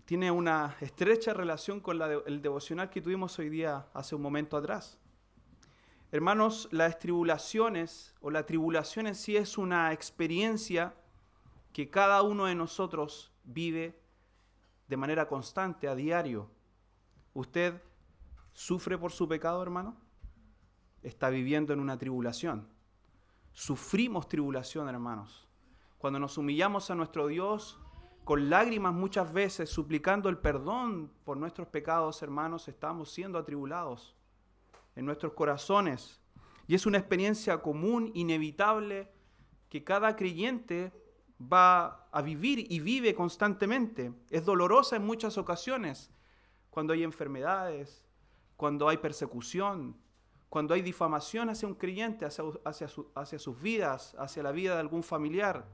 tiene una estrecha relación con el devocional que tuvimos hoy día, hace un momento atrás. Hermanos, las tribulaciones o la tribulación en sí es una experiencia que cada uno de nosotros vive de manera constante, a diario. ¿Usted sufre por su pecado, hermano? Está viviendo en una tribulación. Sufrimos tribulación, hermanos. Cuando nos humillamos a nuestro Dios, con lágrimas muchas veces, suplicando el perdón por nuestros pecados, hermanos, estamos siendo atribulados en nuestros corazones. Y es una experiencia común, inevitable, que cada creyente va a vivir y vive constantemente. Es dolorosa en muchas ocasiones, cuando hay enfermedades, cuando hay persecución, cuando hay difamación hacia un creyente, hacia sus vidas, hacia la vida de algún familiar.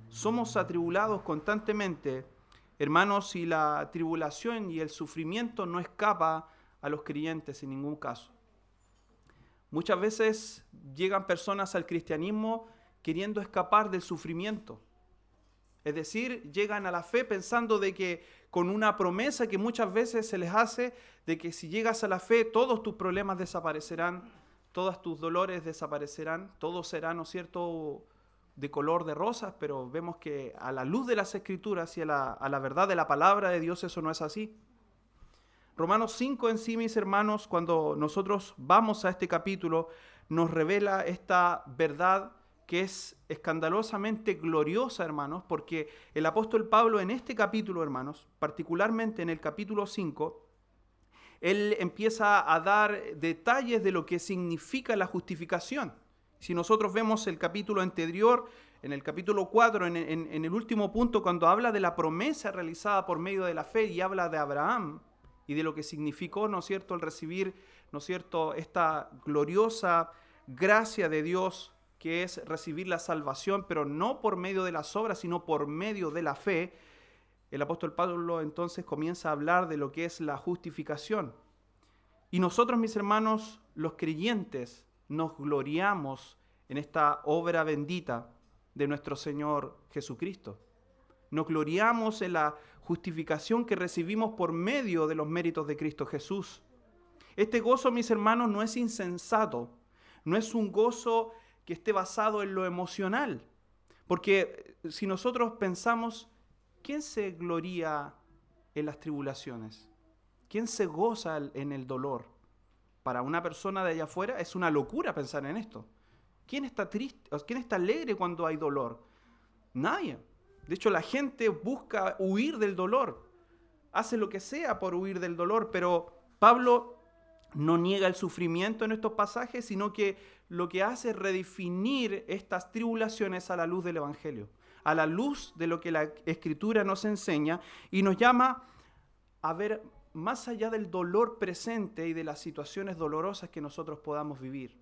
Somos atribulados constantemente, hermanos, y la tribulación y el sufrimiento no escapa a los creyentes en ningún caso. Muchas veces llegan personas al cristianismo queriendo escapar del sufrimiento. Es decir, llegan a la fe pensando de que con una promesa que muchas veces se les hace de que si llegas a la fe todos tus problemas desaparecerán, todos tus dolores desaparecerán, todo será, ¿no es cierto?, de color de rosas, pero vemos que a la luz de las Escrituras y a la verdad de la palabra de Dios eso no es así. Romanos 5 en sí, mis hermanos, cuando nosotros vamos a este capítulo, nos revela esta verdad que es escandalosamente gloriosa, hermanos, porque el apóstol Pablo en este capítulo, hermanos, particularmente en el capítulo 5, él empieza a dar detalles de lo que significa la justificación. Si nosotros vemos el capítulo anterior, en el capítulo 4, en el último punto, cuando habla de la promesa realizada por medio de la fe y habla de Abraham y de lo que significó, ¿no es cierto?, el recibir, ¿no es cierto?, esta gloriosa gracia de Dios, que es recibir la salvación, pero no por medio de las obras, sino por medio de la fe. El apóstol Pablo entonces comienza a hablar de lo que es la justificación. Y nosotros, mis hermanos, los creyentes, nos gloriamos en esta obra bendita de nuestro Señor Jesucristo. Nos gloriamos en la justificación que recibimos por medio de los méritos de Cristo Jesús. Este gozo, mis hermanos, no es insensato, no es un gozo que esté basado en lo emocional. Porque si nosotros pensamos, ¿quién se gloria en las tribulaciones? ¿Quién se goza en el dolor? Para una persona de allá afuera es una locura pensar en esto. ¿Quién está triste? ¿Quién está alegre cuando hay dolor? Nadie. De hecho, la gente busca huir del dolor. Hace lo que sea por huir del dolor, pero Pablo no niega el sufrimiento en estos pasajes, sino que lo que hace es redefinir estas tribulaciones a la luz del Evangelio, a la luz de lo que la Escritura nos enseña y nos llama a ver más allá del dolor presente y de las situaciones dolorosas que nosotros podamos vivir,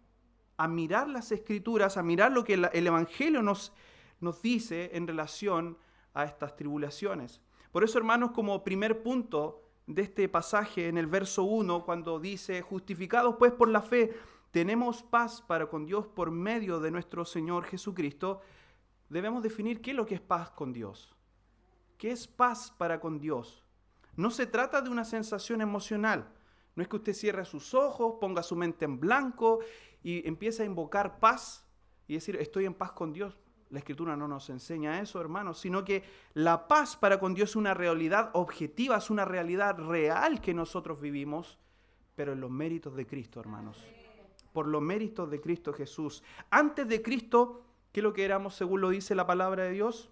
a mirar las Escrituras, a mirar lo que el Evangelio nos dice en relación a estas tribulaciones. Por eso, hermanos, como primer punto de este pasaje en el verso 1, cuando dice, justificados pues por la fe, tenemos paz para con Dios por medio de nuestro Señor Jesucristo, debemos definir qué es lo que es paz con Dios. ¿Qué es paz para con Dios? No se trata de una sensación emocional. No es que usted cierre sus ojos, ponga su mente en blanco y empiece a invocar paz y decir, estoy en paz con Dios. La Escritura no nos enseña eso, hermanos, sino que la paz para con Dios es una realidad objetiva, es una realidad real que nosotros vivimos, pero en los méritos de Cristo, hermanos. Por los méritos de Cristo Jesús. Antes de Cristo, ¿qué es lo que éramos según lo dice la palabra de Dios?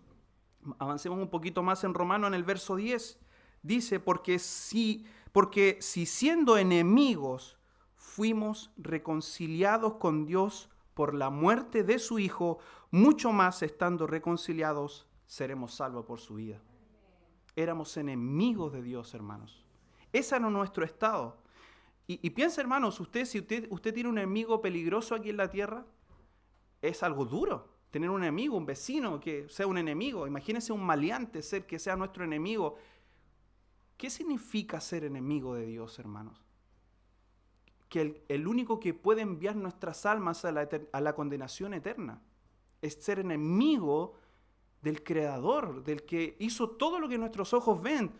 Avancemos un poquito más en Romano, en el verso 10. Dice, porque si siendo enemigos fuimos reconciliados con Dios por la muerte de su Hijo, mucho más estando reconciliados seremos salvos por su vida. Éramos enemigos de Dios, hermanos. Ese era nuestro estado. Y piensa, hermanos, si usted tiene un enemigo peligroso aquí en la tierra, es algo duro. Tener un enemigo, un vecino que sea un enemigo. Imagínese un maleante ser que sea nuestro enemigo. ¿Qué significa ser enemigo de Dios, hermanos? Que el único que puede enviar nuestras almas a la condenación eterna es ser enemigo del Creador, del que hizo todo lo que nuestros ojos ven.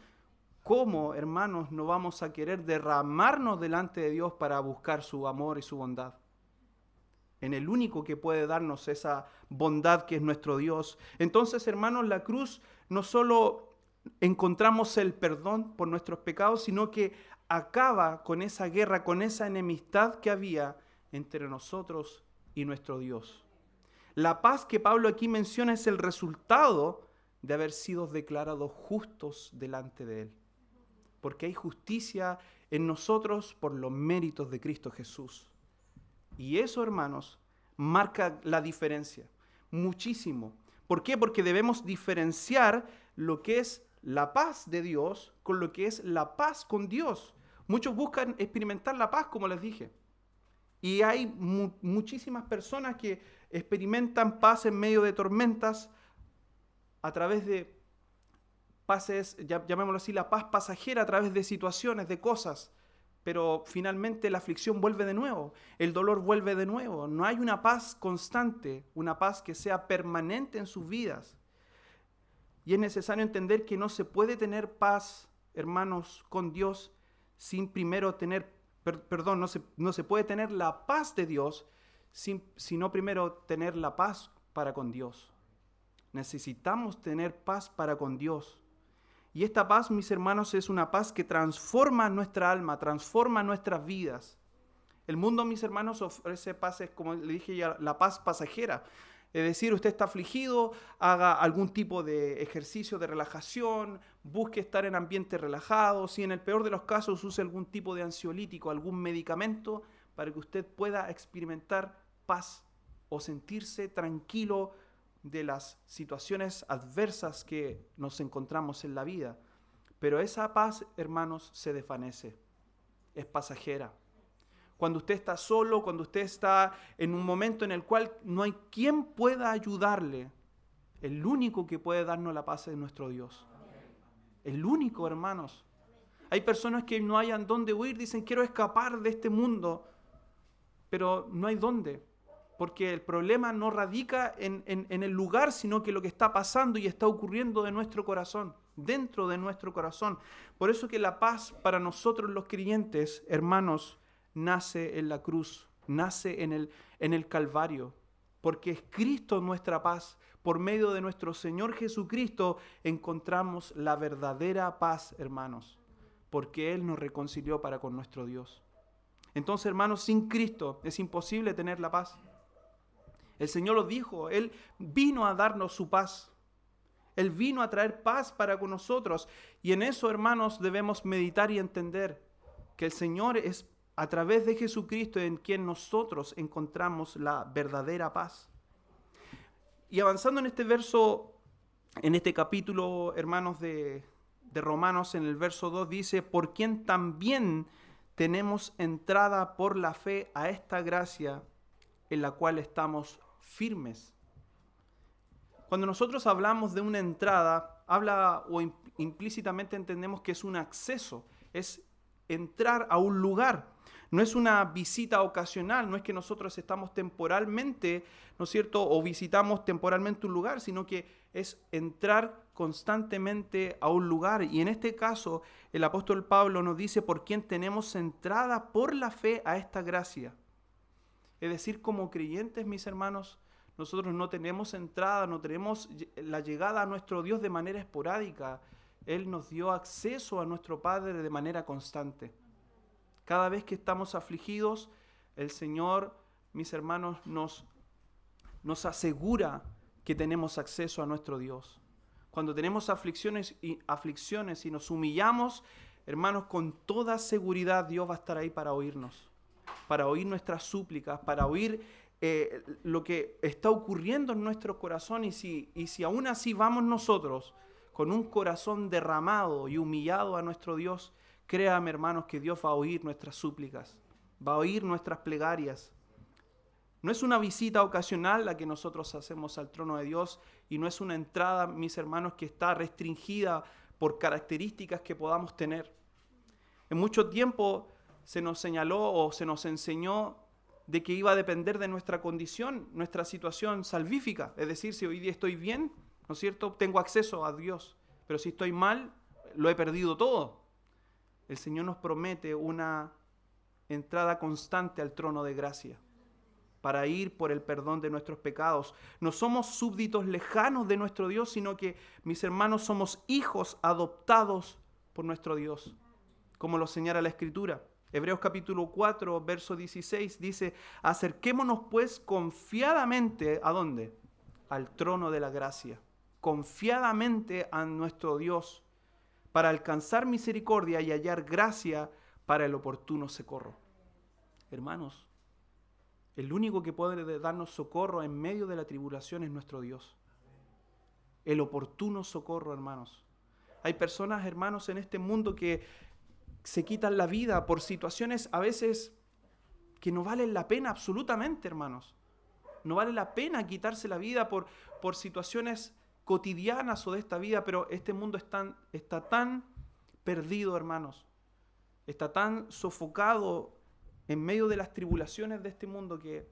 ¿Cómo, hermanos, no vamos a querer derramarnos delante de Dios para buscar su amor y su bondad? En el único que puede darnos esa bondad que es nuestro Dios. Entonces, hermanos, la cruz no solo encontramos el perdón por nuestros pecados, sino que acaba con esa guerra, con esa enemistad que había entre nosotros y nuestro Dios. La paz que Pablo aquí menciona es el resultado de haber sido declarados justos delante de Él. Porque hay justicia en nosotros por los méritos de Cristo Jesús. Y eso, hermanos, marca la diferencia, muchísimo. ¿Por qué? Porque debemos diferenciar lo que es la paz de Dios con lo que es la paz con Dios. Muchos buscan experimentar la paz, como les dije. Y hay muchísimas personas que experimentan paz en medio de tormentas a través de pases, llamémoslo así, la paz pasajera a través de situaciones, de cosas. Pero finalmente la aflicción vuelve de nuevo, el dolor vuelve de nuevo. No hay una paz constante, una paz que sea permanente en sus vidas. Y es necesario entender que no se puede tener paz, hermanos, con Dios sin primero tener, no se puede tener la paz de Dios sino primero tener la paz para con Dios. Necesitamos tener paz para con Dios. Y esta paz, mis hermanos, es una paz que transforma nuestra alma, transforma nuestras vidas. El mundo, mis hermanos, ofrece paces, como le dije ya, la paz pasajera. Es decir, usted está afligido, haga algún tipo de ejercicio de relajación, busque estar en ambientes relajados y en el peor de los casos use algún tipo de ansiolítico, algún medicamento para que usted pueda experimentar paz o sentirse tranquilo de las situaciones adversas que nos encontramos en la vida. Pero esa paz, hermanos, se desvanece, es pasajera. Cuando usted está solo, cuando usted está en un momento en el cual no hay quien pueda ayudarle, el único que puede darnos la paz es nuestro Dios. El único, hermanos. Hay personas que no hayan dónde huir, dicen quiero escapar de este mundo, pero no hay dónde. Porque el problema no radica en el lugar, sino que lo que está pasando y está ocurriendo de nuestro corazón, dentro de nuestro corazón. Por eso que la paz para nosotros los creyentes, hermanos, nace en la cruz, nace en el Calvario. Porque es Cristo nuestra paz. Por medio de nuestro Señor Jesucristo encontramos la verdadera paz, hermanos. Porque Él nos reconcilió para con nuestro Dios. Entonces, hermanos, sin Cristo es imposible tener la paz. El Señor lo dijo, Él vino a darnos su paz. Él vino a traer paz para con nosotros. Y en eso, hermanos, debemos meditar y entender que el Señor es a través de Jesucristo en quien nosotros encontramos la verdadera paz. Y avanzando en este verso, en este capítulo, hermanos, de Romanos, en el verso 2, dice, por quien también tenemos entrada por la fe a esta gracia en la cual estamos firmes. Cuando nosotros hablamos de una entrada, habla o implícitamente entendemos que es un acceso, es entrar a un lugar. No es una visita ocasional, no es que nosotros estamos temporalmente, ¿no es cierto?, o visitamos temporalmente un lugar, sino que es entrar constantemente a un lugar. Y en este caso, el apóstol Pablo nos dice por quién tenemos entrada por la fe a esta gracia. Es decir, como creyentes, mis hermanos, nosotros no tenemos entrada, no tenemos la llegada a nuestro Dios de manera esporádica. Él nos dio acceso a nuestro Padre de manera constante. Cada vez que estamos afligidos, el Señor, mis hermanos, nos asegura que tenemos acceso a nuestro Dios. Cuando tenemos aflicciones y nos humillamos, hermanos, con toda seguridad Dios va a estar ahí para oírnos, para oír nuestras súplicas, para oír lo que está ocurriendo en nuestro corazón. Y si aún así vamos nosotros con un corazón derramado y humillado a nuestro Dios, créame, hermanos, que Dios va a oír nuestras súplicas, va a oír nuestras plegarias. No es una visita ocasional la que nosotros hacemos al trono de Dios y no es una entrada, mis hermanos, que está restringida por características que podamos tener. En mucho tiempo se nos señaló o se nos enseñó de que iba a depender de nuestra condición, nuestra situación salvífica. Es decir, si hoy día estoy bien, ¿no es cierto? Tengo acceso a Dios, pero si estoy mal, lo he perdido todo. El Señor nos promete una entrada constante al trono de gracia para ir por el perdón de nuestros pecados. No somos súbditos lejanos de nuestro Dios, sino que, mis hermanos, somos hijos adoptados por nuestro Dios, como lo señala la Escritura. Hebreos capítulo 4, verso 16 dice: acerquémonos pues confiadamente, ¿a dónde? Al trono de la gracia, confiadamente a nuestro Dios, para alcanzar misericordia y hallar gracia para el oportuno socorro. Hermanos, el único que puede darnos socorro en medio de la tribulación es nuestro Dios. El oportuno socorro, hermanos. Hay personas, hermanos, en este mundo que se quitan la vida por situaciones a veces que no valen la pena absolutamente, hermanos. No vale la pena quitarse la vida por situaciones cotidianas o de esta vida, pero este mundo está tan perdido, hermanos. Está tan sofocado en medio de las tribulaciones de este mundo que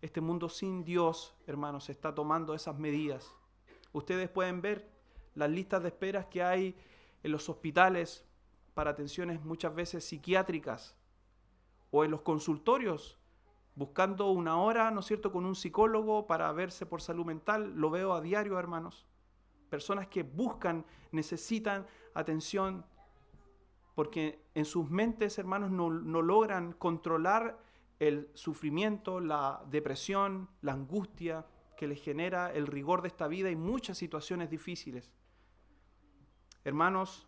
este mundo sin Dios, hermanos, está tomando esas medidas. Ustedes pueden ver las listas de esperas que hay en los hospitales para atenciones muchas veces psiquiátricas o en los consultorios, buscando una hora, ¿no es cierto?, con un psicólogo para verse por salud mental. Lo veo a diario, hermanos. Personas que buscan, necesitan atención porque en sus mentes, hermanos, no logran controlar el sufrimiento, la depresión, la angustia que les genera el rigor de esta vida y muchas situaciones difíciles. Hermanos,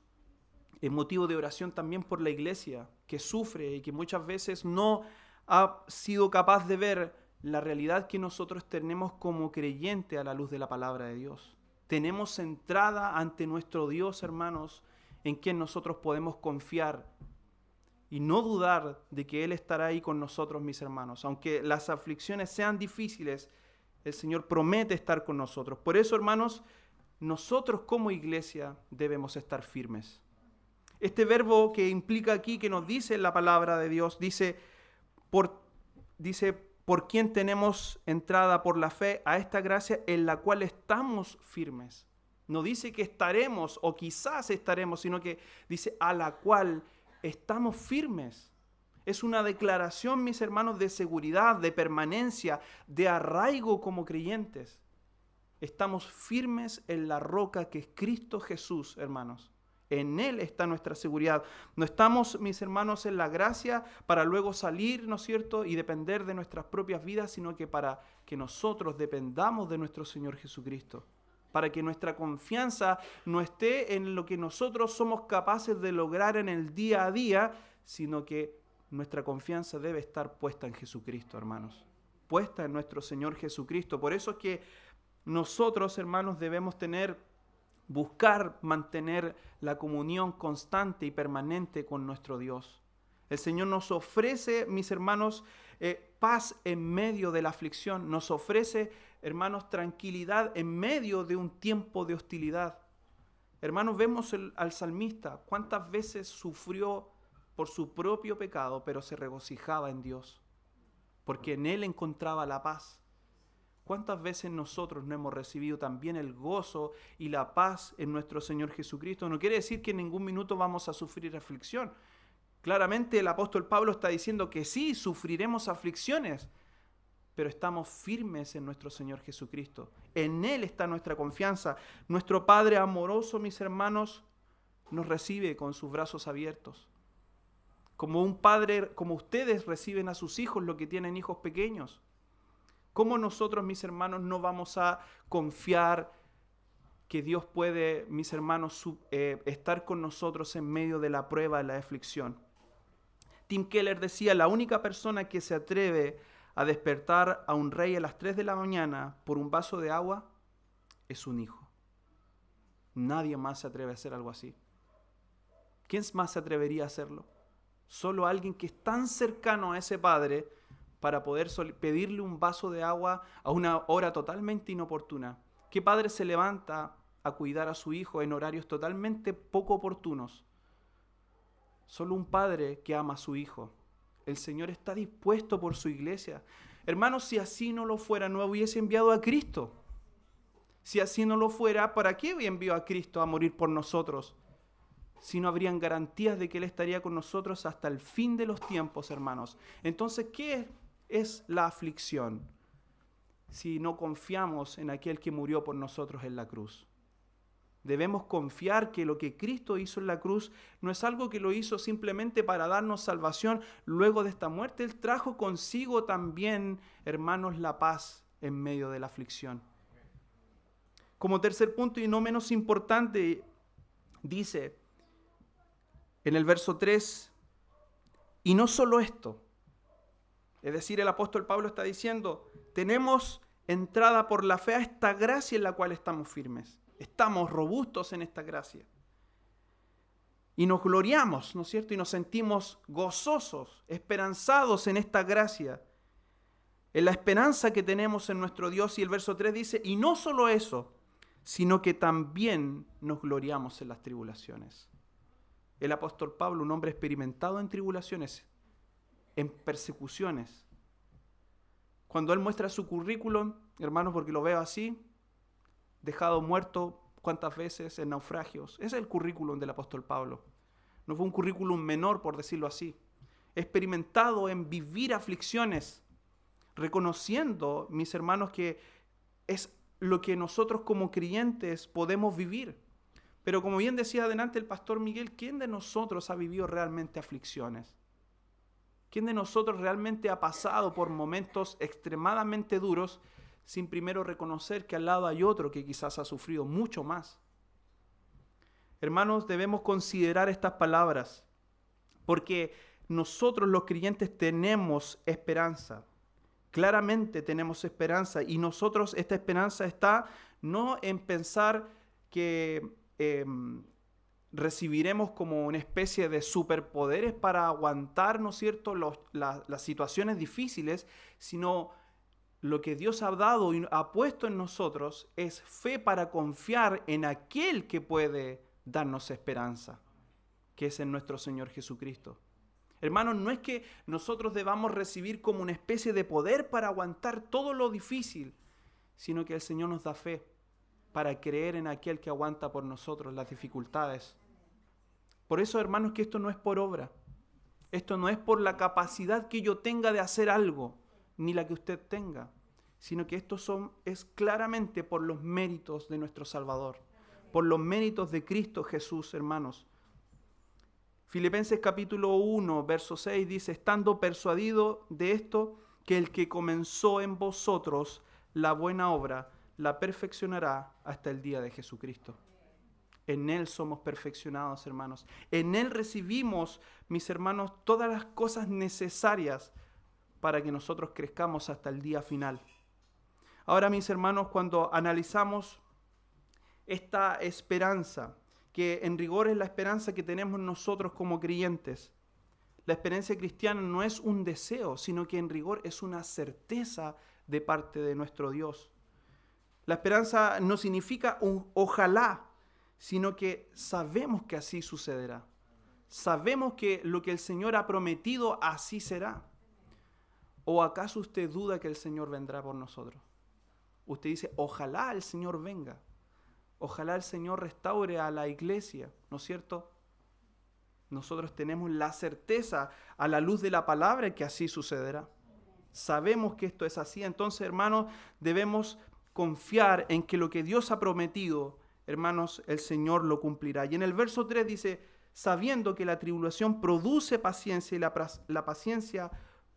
es motivo de oración también por la iglesia, que sufre y que muchas veces no ha sido capaz de ver la realidad que nosotros tenemos como creyente a la luz de la palabra de Dios. Tenemos entrada ante nuestro Dios, hermanos, en quien nosotros podemos confiar y no dudar de que Él estará ahí con nosotros, mis hermanos. Aunque las aflicciones sean difíciles, el Señor promete estar con nosotros. Por eso, hermanos, nosotros como iglesia debemos estar firmes. Este verbo que implica aquí, que nos dice la palabra de Dios, dice, por quien tenemos entrada por la fe a esta gracia en la cual estamos firmes. No dice que estaremos o quizás estaremos, sino que dice a la cual estamos firmes. Es una declaración, mis hermanos, de seguridad, de permanencia, de arraigo como creyentes. Estamos firmes en la roca que es Cristo Jesús, hermanos. En Él está nuestra seguridad. No estamos, mis hermanos, en la gracia para luego salir, ¿no es cierto?, y depender de nuestras propias vidas, sino que para que nosotros dependamos de nuestro Señor Jesucristo. Para que nuestra confianza no esté en lo que nosotros somos capaces de lograr en el día a día, sino que nuestra confianza debe estar puesta en Jesucristo, hermanos. Puesta en nuestro Señor Jesucristo. Por eso es que nosotros, hermanos, debemos buscar mantener la comunión constante y permanente con nuestro Dios. El Señor nos ofrece, mis hermanos, paz en medio de la aflicción. Nos ofrece, hermanos, tranquilidad en medio de un tiempo de hostilidad. Hermanos, vemos al salmista, cuántas veces sufrió por su propio pecado, pero se regocijaba en Dios, porque en Él encontraba la paz. ¿Cuántas veces nosotros no hemos recibido también el gozo y la paz en nuestro Señor Jesucristo? No quiere decir que en ningún minuto vamos a sufrir aflicción. Claramente el apóstol Pablo está diciendo que sí, sufriremos aflicciones, pero estamos firmes en nuestro Señor Jesucristo. En Él está nuestra confianza. Nuestro Padre amoroso, mis hermanos, nos recibe con sus brazos abiertos. Como un padre, como ustedes reciben a sus hijos, los que tienen hijos pequeños. ¿Cómo nosotros, mis hermanos, no vamos a confiar que Dios puede, mis hermanos, estar con nosotros en medio de la prueba, de la aflicción? Tim Keller decía, la única persona que se atreve a despertar a un rey a las 3 de la mañana por un vaso de agua es un hijo. Nadie más se atreve a hacer algo así. ¿Quién más se atrevería a hacerlo? Solo alguien que es tan cercano a ese padre para poder pedirle un vaso de agua a una hora totalmente inoportuna. ¿Qué padre se levanta a cuidar a su hijo en horarios totalmente poco oportunos? Solo un padre que ama a su hijo. El Señor está dispuesto por su iglesia. Hermanos, si así no lo fuera, no hubiese enviado a Cristo. Si así no lo fuera, ¿para qué envió a Cristo a morir por nosotros? Si no habrían garantías de que Él estaría con nosotros hasta el fin de los tiempos, hermanos. Entonces, ¿qué es la aflicción? Si no confiamos en aquel que murió por nosotros en la cruz. Debemos confiar que lo que Cristo hizo en la cruz no es algo que lo hizo simplemente para darnos salvación luego de esta muerte. Él trajo consigo también, hermanos, la paz en medio de la aflicción. Como tercer punto y no menos importante, dice en el verso 3, y no solo esto, es decir, el apóstol Pablo está diciendo, tenemos entrada por la fe a esta gracia en la cual estamos firmes. Estamos robustos en esta gracia. Y nos gloriamos, ¿no es cierto? Y nos sentimos gozosos, esperanzados en esta gracia, en la esperanza que tenemos en nuestro Dios. Y el verso 3 dice, y no solo eso, sino que también nos gloriamos en las tribulaciones. El apóstol Pablo, un hombre experimentado en tribulaciones, en persecuciones. Cuando él muestra su currículum, hermanos, porque lo veo así, dejado muerto cuántas veces en naufragios. Ese es el currículum del apóstol Pablo. No fue un currículum menor, por decirlo así. Experimentado en vivir aflicciones, reconociendo, mis hermanos, que es lo que nosotros como creyentes podemos vivir. Pero como bien decía adelante el pastor Miguel, ¿quién de nosotros ha vivido realmente aflicciones? ¿Quién de nosotros realmente ha pasado por momentos extremadamente duros sin primero reconocer que al lado hay otro que quizás ha sufrido mucho más? Hermanos, debemos considerar estas palabras porque nosotros los creyentes tenemos esperanza. Claramente tenemos esperanza y nosotros esta esperanza está no en pensar que recibiremos como una especie de superpoderes para aguantar, ¿no es cierto?, las situaciones difíciles, sino lo que Dios ha dado y ha puesto en nosotros es fe para confiar en aquel que puede darnos esperanza, que es en nuestro Señor Jesucristo. Hermanos, no es que nosotros debamos recibir como una especie de poder para aguantar todo lo difícil, sino que el Señor nos da fe para creer en aquel que aguanta por nosotros las dificultades. Por eso, hermanos, que esto no es por obra. Esto no es por la capacidad que yo tenga de hacer algo, ni la que usted tenga, sino que esto es claramente por los méritos de nuestro Salvador, por los méritos de Cristo Jesús, hermanos. Filipenses capítulo 1, verso 6 dice, estando persuadido de esto, que el que comenzó en vosotros la buena obra, la perfeccionará hasta el día de Jesucristo. En Él somos perfeccionados, hermanos. En Él recibimos, mis hermanos, todas las cosas necesarias para que nosotros crezcamos hasta el día final. Ahora, mis hermanos, cuando analizamos esta esperanza, que en rigor es la esperanza que tenemos nosotros como creyentes, la esperanza cristiana no es un deseo, sino que en rigor es una certeza de parte de nuestro Dios. La esperanza no significa un ojalá, sino que sabemos que así sucederá. Sabemos que lo que el Señor ha prometido así será. ¿O acaso usted duda que el Señor vendrá por nosotros? Usted dice, ojalá el Señor venga. Ojalá el Señor restaure a la iglesia, ¿no es cierto? Nosotros tenemos la certeza a la luz de la palabra que así sucederá. Sabemos que esto es así. Entonces, hermanos, debemos confiar en que lo que Dios ha prometido, hermanos, el Señor lo cumplirá. Y en el verso 3 dice, sabiendo que la tribulación produce paciencia y la paciencia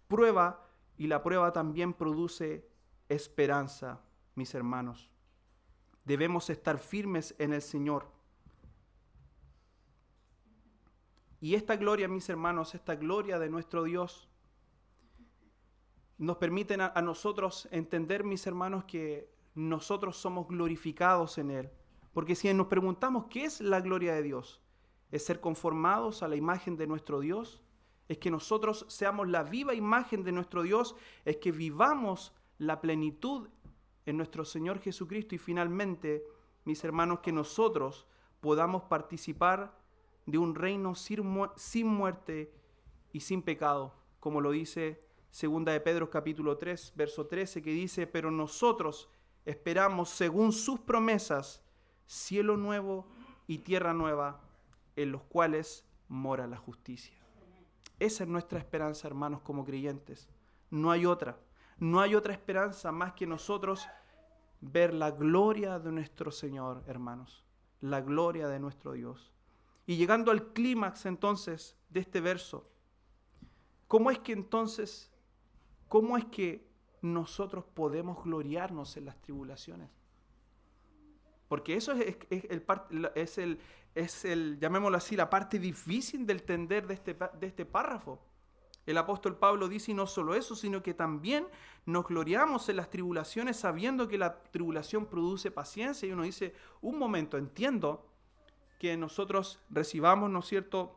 prueba y la prueba también produce esperanza, mis hermanos. Debemos estar firmes en el Señor. Y esta gloria, mis hermanos, esta gloria de nuestro Dios, nos permite a nosotros entender, mis hermanos, que nosotros somos glorificados en Él. Porque si nos preguntamos qué es la gloria de Dios, es ser conformados a la imagen de nuestro Dios, es que nosotros seamos la viva imagen de nuestro Dios, es que vivamos la plenitud en nuestro Señor Jesucristo y finalmente, mis hermanos, que nosotros podamos participar de un reino sin muerte y sin pecado, como lo dice 2 de Pedro capítulo 3, verso 13, que dice, pero nosotros esperamos, según sus promesas, cielo nuevo y tierra nueva, en los cuales mora la justicia. Esa es nuestra esperanza, hermanos, como creyentes. No hay otra. No hay otra esperanza más que nosotros ver la gloria de nuestro Señor, hermanos. La gloria de nuestro Dios. Y llegando al clímax entonces de este verso, ¿cómo es que nosotros podemos gloriarnos en las tribulaciones? Porque eso es llamémoslo así, la parte difícil de entender de este párrafo. El apóstol Pablo dice, y no solo eso, sino que también nos gloriamos en las tribulaciones sabiendo que la tribulación produce paciencia. Y uno dice, un momento, entiendo que nosotros recibamos, ¿no es cierto?,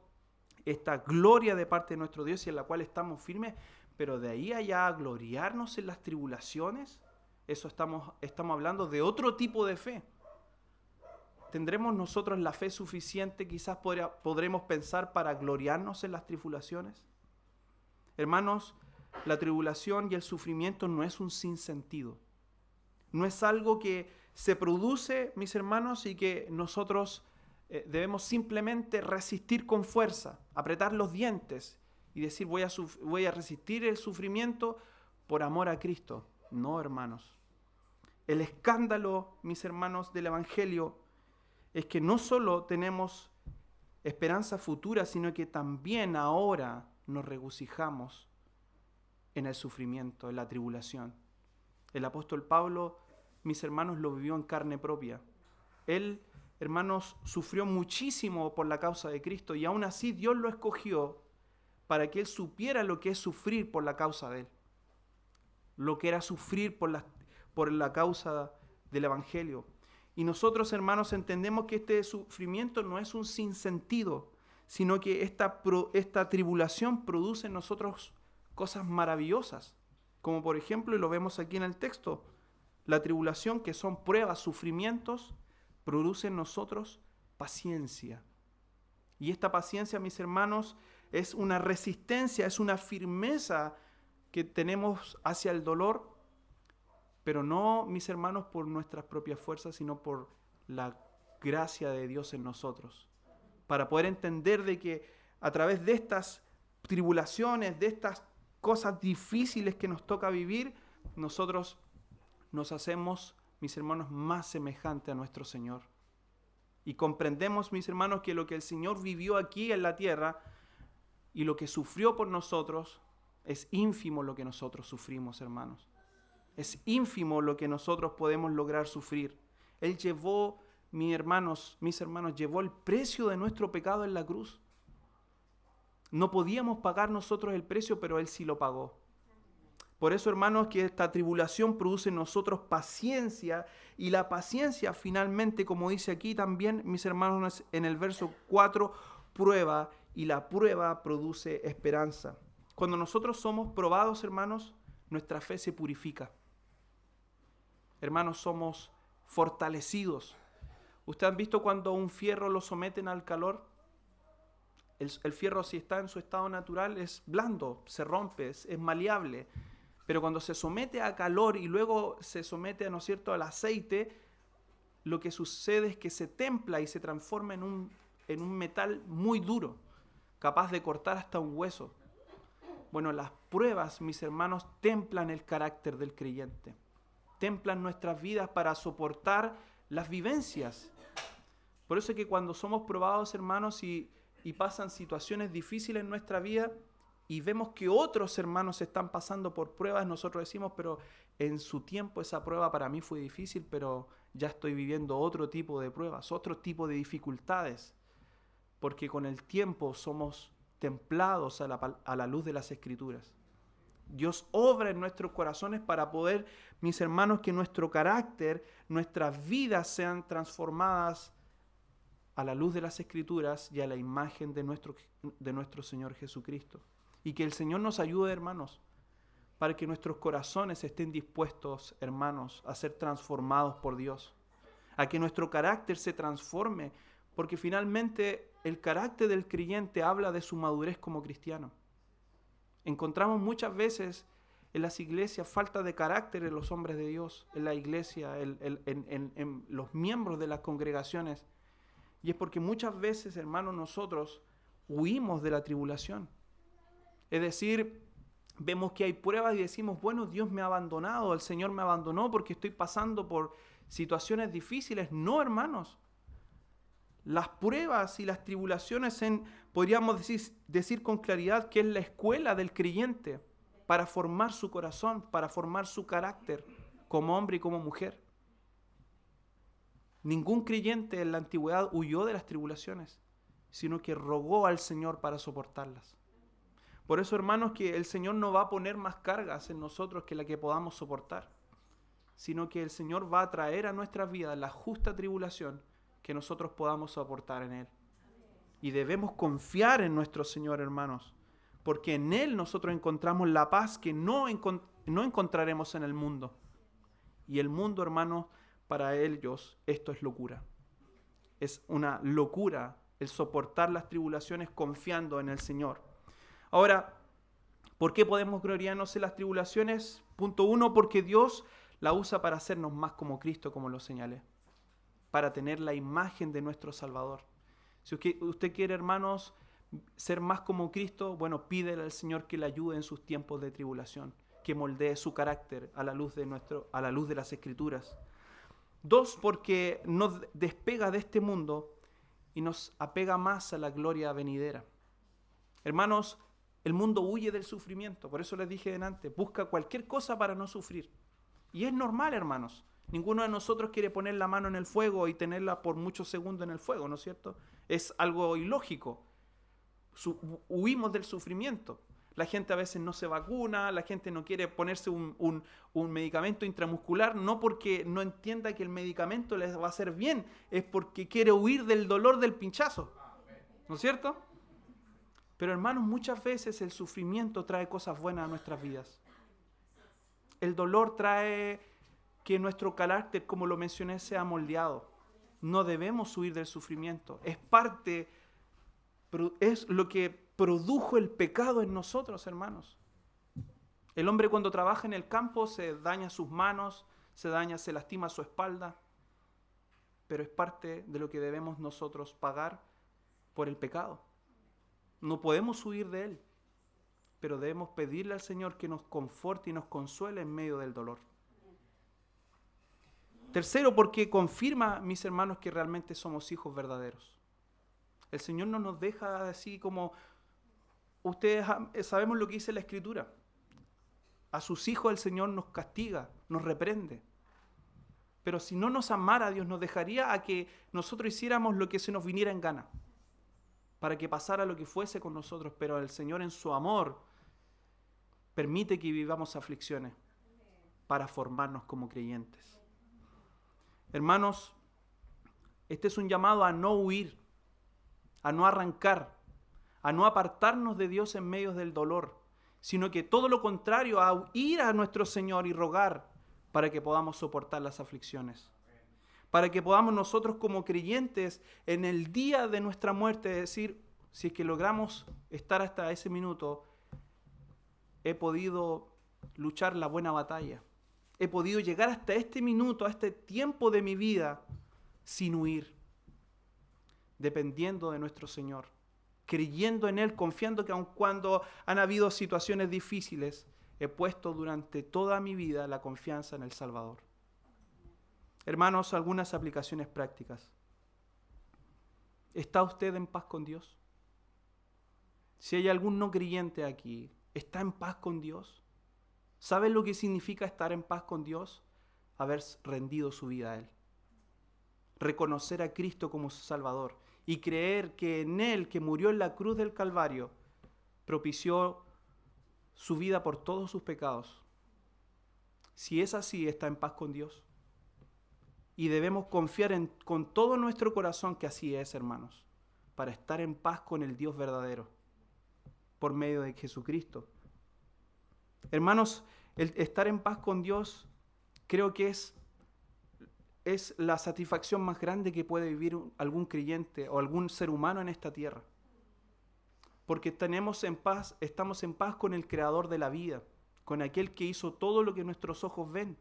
esta gloria de parte de nuestro Dios y en la cual estamos firmes, pero de ahí allá a gloriarnos en las tribulaciones, eso estamos hablando de otro tipo de fe. ¿Tendremos nosotros la fe suficiente, quizás podremos pensar, para gloriarnos en las tribulaciones? Hermanos, la tribulación y el sufrimiento no es un sinsentido. No es algo que se produce, mis hermanos, y que nosotros debemos simplemente resistir con fuerza, apretar los dientes y decir voy a resistir el sufrimiento por amor a Cristo. No, hermanos. El escándalo, mis hermanos, del Evangelio es que no solo tenemos esperanza futura, sino que también ahora nos regocijamos en el sufrimiento, en la tribulación. El apóstol Pablo, mis hermanos, lo vivió en carne propia. Él, hermanos, sufrió muchísimo por la causa de Cristo y aún así Dios lo escogió para que él supiera lo que es sufrir por la causa de él. Lo que era sufrir por la causa del Evangelio. Y nosotros, hermanos, entendemos que este sufrimiento no es un sinsentido, sino que esta tribulación produce en nosotros cosas maravillosas. Como por ejemplo, y lo vemos aquí en el texto, la tribulación, que son pruebas, sufrimientos, produce en nosotros paciencia. Y esta paciencia, mis hermanos, es una resistencia, es una firmeza que tenemos hacia el dolor, pero no, mis hermanos, por nuestras propias fuerzas, sino por la gracia de Dios en nosotros. Para poder entender de que a través de estas tribulaciones, de estas cosas difíciles que nos toca vivir, nosotros nos hacemos, mis hermanos, más semejantes a nuestro Señor. Y comprendemos, mis hermanos, que lo que el Señor vivió aquí en la tierra y lo que sufrió por nosotros es ínfimo lo que nosotros sufrimos, hermanos. Es ínfimo lo que nosotros podemos lograr sufrir. Él llevó, mis hermanos, llevó el precio de nuestro pecado en la cruz. No podíamos pagar nosotros el precio, pero Él sí lo pagó. Por eso, hermanos, que esta tribulación produce en nosotros paciencia, y la paciencia finalmente, como dice aquí también, mis hermanos, en el verso 4, prueba, y la prueba produce esperanza. Cuando nosotros somos probados, hermanos, nuestra fe se purifica. Hermanos, somos fortalecidos. ¿Ustedes han visto cuando un fierro lo someten al calor? El fierro, si está en su estado natural, es blando, se rompe, es maleable. Pero cuando se somete a calor y luego se somete, ¿no es cierto?, al aceite, lo que sucede es que se templa y se transforma en un metal muy duro, capaz de cortar hasta un hueso. Bueno, las pruebas, mis hermanos, templan el carácter del creyente. Templan nuestras vidas para soportar las vivencias. Por eso es que cuando somos probados, hermanos, y pasan situaciones difíciles en nuestra vida y vemos que otros hermanos están pasando por pruebas, nosotros decimos, pero en su tiempo esa prueba para mí fue difícil, pero ya estoy viviendo otro tipo de pruebas, otro tipo de dificultades, porque con el tiempo somos templados a la luz de las Escrituras. Dios obra en nuestros corazones para poder, mis hermanos, que nuestro carácter, nuestras vidas sean transformadas a la luz de las Escrituras y a la imagen de nuestro Señor Jesucristo. Y que el Señor nos ayude, hermanos, para que nuestros corazones estén dispuestos, hermanos, a ser transformados por Dios. A que nuestro carácter se transforme, porque finalmente el carácter del creyente habla de su madurez como cristiano. Encontramos muchas veces en las iglesias falta de carácter en los hombres de Dios, en la iglesia, en los miembros de las congregaciones. Y es porque muchas veces, hermanos, nosotros huimos de la tribulación. Es decir, vemos que hay pruebas y decimos, bueno, Dios me ha abandonado, el Señor me abandonó porque estoy pasando por situaciones difíciles. No, hermanos. Las pruebas y las tribulaciones podríamos decir con claridad que es la escuela del creyente para formar su corazón, para formar su carácter como hombre y como mujer. Ningún creyente en la antigüedad huyó de las tribulaciones, sino que rogó al Señor para soportarlas. Por eso, hermanos, que el Señor no va a poner más cargas en nosotros que la que podamos soportar, sino que el Señor va a traer a nuestras vidas la justa tribulación que nosotros podamos soportar en Él. Y debemos confiar en nuestro Señor, hermanos, porque en Él nosotros encontramos la paz que no encontraremos en el mundo. Y el mundo, hermanos, para ellos esto es locura. Es una locura el soportar las tribulaciones confiando en el Señor. Ahora, ¿por qué podemos gloriarnos en las tribulaciones? Punto 1, porque Dios la usa para hacernos más como Cristo, como lo señalé, para tener la imagen de nuestro Salvador. Si usted quiere, hermanos, ser más como Cristo, bueno, pídele al Señor que le ayude en sus tiempos de tribulación, que moldee su carácter a la luz de las Escrituras. 2, porque nos despega de este mundo y nos apega más a la gloria venidera. Hermanos, el mundo huye del sufrimiento, por eso les dije antes, busca cualquier cosa para no sufrir. Y es normal, hermanos. Ninguno de nosotros quiere poner la mano en el fuego y tenerla por muchos segundos en el fuego, ¿no es cierto? Es algo ilógico. Huimos del sufrimiento. La gente a veces no se vacuna, la gente no quiere ponerse un medicamento intramuscular, no porque no entienda que el medicamento les va a hacer bien, es porque quiere huir del dolor del pinchazo, ¿no es cierto? Pero hermanos, muchas veces el sufrimiento trae cosas buenas a nuestras vidas. El dolor trae que nuestro carácter, como lo mencioné, sea moldeado. No debemos huir del sufrimiento. Es lo que produjo el pecado en nosotros, hermanos. El hombre cuando trabaja en el campo se daña sus manos, se lastima su espalda, pero es parte de lo que debemos nosotros pagar por el pecado. No podemos huir de él, pero debemos pedirle al Señor que nos conforte y nos consuele en medio del dolor. Tercero, porque confirma, mis hermanos, que realmente somos hijos verdaderos. El Señor no nos deja así como... Ustedes sabemos lo que dice la Escritura. A sus hijos el Señor nos castiga, nos reprende. Pero si no nos amara, Dios nos dejaría a que nosotros hiciéramos lo que se nos viniera en gana, para que pasara lo que fuese con nosotros. Pero el Señor en su amor permite que vivamos aflicciones para formarnos como creyentes. Hermanos, este es un llamado a no huir, a no arrancar, a no apartarnos de Dios en medio del dolor, sino que todo lo contrario, a ir a nuestro Señor y rogar para que podamos soportar las aflicciones, para que podamos nosotros como creyentes en el día de nuestra muerte decir, si es que logramos estar hasta ese minuto, he podido luchar la buena batalla. He podido llegar hasta este minuto, a este tiempo de mi vida, sin huir, dependiendo de nuestro Señor, creyendo en Él, confiando que aun cuando han habido situaciones difíciles, he puesto durante toda mi vida la confianza en el Salvador. Hermanos, algunas aplicaciones prácticas. ¿Está usted en paz con Dios? Si hay algún no creyente aquí, ¿está en paz con Dios? ¿Sabe lo que significa estar en paz con Dios? Haber rendido su vida a Él. Reconocer a Cristo como su Salvador y creer que en Él, que murió en la cruz del Calvario, propició su vida por todos sus pecados. Si es así, está en paz con Dios. Y debemos confiar con todo nuestro corazón que así es, hermanos, para estar en paz con el Dios verdadero, por medio de Jesucristo. Hermanos, el estar en paz con Dios creo que es la satisfacción más grande que puede vivir algún creyente o algún ser humano en esta tierra. Porque estamos en paz con el Creador de la vida, con aquel que hizo todo lo que nuestros ojos ven.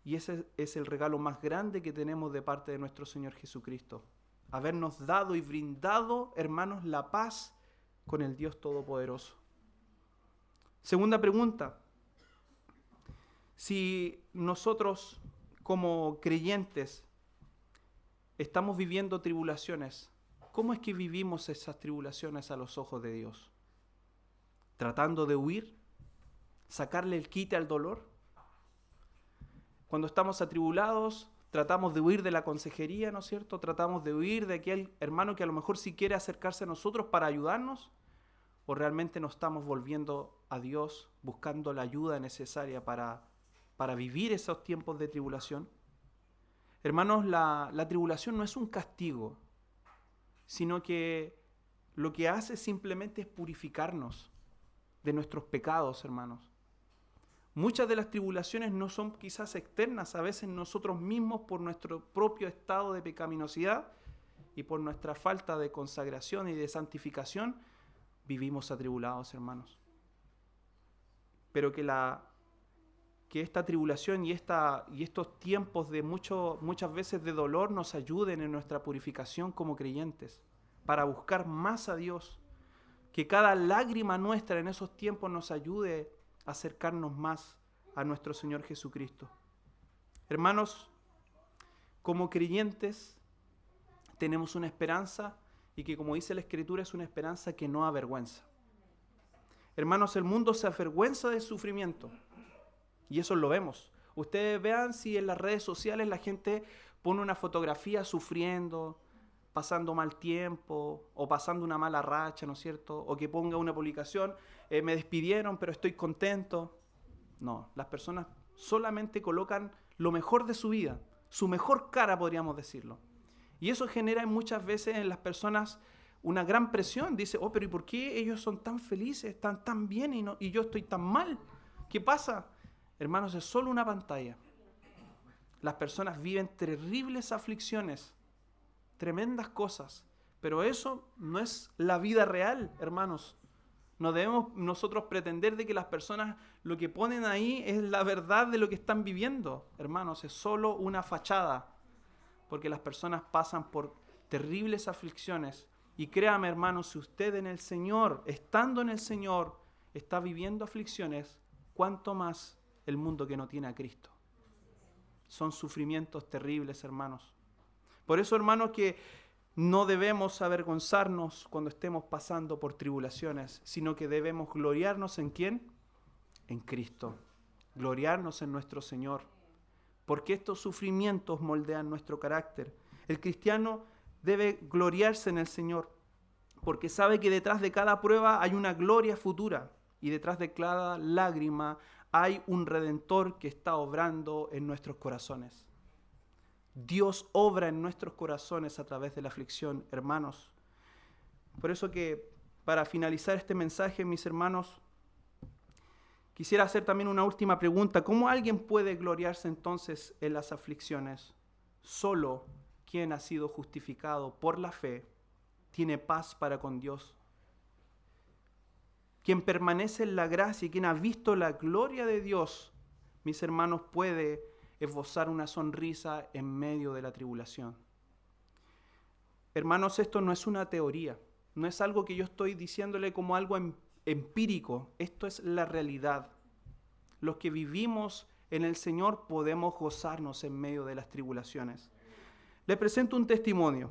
Y ese es el regalo más grande que tenemos de parte de nuestro Señor Jesucristo. Habernos dado y brindado, hermanos, la paz con el Dios Todopoderoso. Segunda pregunta. Si nosotros como creyentes estamos viviendo tribulaciones, ¿cómo es que vivimos esas tribulaciones a los ojos de Dios? ¿Tratando de huir? ¿Sacarle el quite al dolor? Cuando estamos atribulados, tratamos de huir de la consejería, ¿no es cierto? Tratamos de huir de aquel hermano que a lo mejor sí quiere acercarse a nosotros para ayudarnos, o realmente nos estamos volviendo a Dios buscando la ayuda necesaria para vivir esos tiempos de tribulación. Hermanos, la tribulación no es un castigo, sino que lo que hace simplemente es purificarnos de nuestros pecados, hermanos. Muchas de las tribulaciones no son quizás externas, a veces nosotros mismos por nuestro propio estado de pecaminosidad y por nuestra falta de consagración y de santificación, vivimos atribulados, hermanos. Pero que esta tribulación y estos tiempos de muchas veces de dolor nos ayuden en nuestra purificación como creyentes, para buscar más a Dios. Que cada lágrima nuestra en esos tiempos nos ayude a acercarnos más a nuestro Señor Jesucristo. Hermanos, como creyentes tenemos una esperanza y que, como dice la Escritura, es una esperanza que no avergüenza. Hermanos, el mundo se avergüenza del sufrimiento y eso lo vemos. Ustedes vean si en las redes sociales la gente pone una fotografía sufriendo, pasando mal tiempo o pasando una mala racha, ¿no es cierto? O que ponga una publicación, me despidieron pero estoy contento. No, las personas solamente colocan lo mejor de su vida, su mejor cara, podríamos decirlo. Y eso genera muchas veces en las personas una gran presión. Dice, pero ¿y por qué ellos son tan felices, están tan bien y yo estoy tan mal? ¿Qué pasa? Hermanos, es solo una pantalla. Las personas viven terribles aflicciones, tremendas cosas, pero eso no es la vida real, hermanos. No debemos nosotros pretender de que las personas lo que ponen ahí es la verdad de lo que están viviendo, hermanos. Es solo una fachada, porque las personas pasan por terribles aflicciones. Y créame, hermanos, si usted en el Señor, estando en el Señor, está viviendo aflicciones, ¿cuánto más el mundo que no tiene a Cristo? Son sufrimientos terribles, hermanos. Por eso, hermanos, que no debemos avergonzarnos cuando estemos pasando por tribulaciones, sino que debemos gloriarnos ¿en quién? En Cristo. Gloriarnos en nuestro Señor. Porque estos sufrimientos moldean nuestro carácter. El cristiano debe gloriarse en el Señor, porque sabe que detrás de cada prueba hay una gloria futura y detrás de cada lágrima hay un Redentor que está obrando en nuestros corazones. Dios obra en nuestros corazones a través de la aflicción, hermanos. Por eso que para finalizar este mensaje, mis hermanos, quisiera hacer también una última pregunta. ¿Cómo alguien puede gloriarse entonces en las aflicciones? Solo quien ha sido justificado por la fe tiene paz para con Dios. Quien permanece en la gracia y quien ha visto la gloria de Dios, mis hermanos, puede esbozar una sonrisa en medio de la tribulación. Hermanos, esto no es una teoría, no es algo que yo estoy diciéndole como algo empírico, esto es la realidad. Los que vivimos en el Señor podemos gozarnos en medio de las tribulaciones. Le presento un testimonio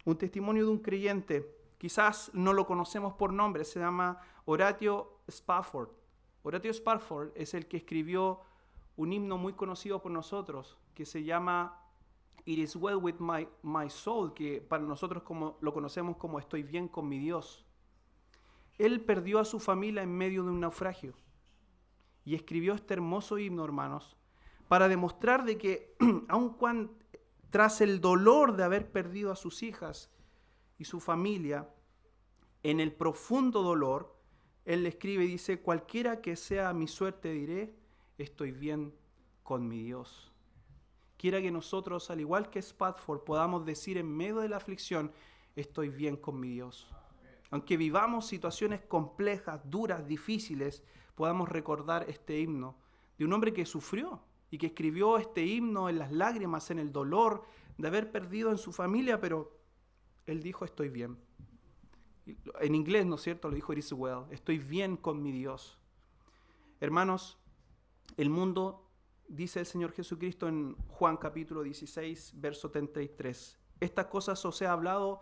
de un creyente, quizás no lo conocemos por nombre, se llama Horatio Spafford. Horatio Spafford es el que escribió un himno muy conocido por nosotros, que se llama It is well with my soul, que para nosotros lo conocemos como Estoy bien con mi Dios. Él perdió a su familia en medio de un naufragio y escribió este hermoso himno, hermanos, para demostrar de que aun tras el dolor de haber perdido a sus hijas y su familia, en el profundo dolor, él le escribe y dice, cualquiera que sea mi suerte diré, estoy bien con mi Dios. Quiera que nosotros, al igual que Spafford, podamos decir en medio de la aflicción, estoy bien con mi Dios. Aunque vivamos situaciones complejas, duras, difíciles, podamos recordar este himno de un hombre que sufrió y que escribió este himno en las lágrimas, en el dolor de haber perdido en su familia, pero él dijo, estoy bien. En inglés, ¿no es cierto? Lo dijo, it is well. Estoy bien con mi Dios. Hermanos, el mundo, dice el Señor Jesucristo en Juan capítulo 16, verso 33, estas cosas os he hablado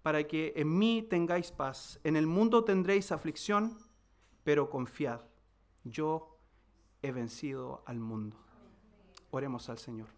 para que en mí tengáis paz. En el mundo tendréis aflicción, pero confiad, yo he vencido al mundo. Oremos al Señor.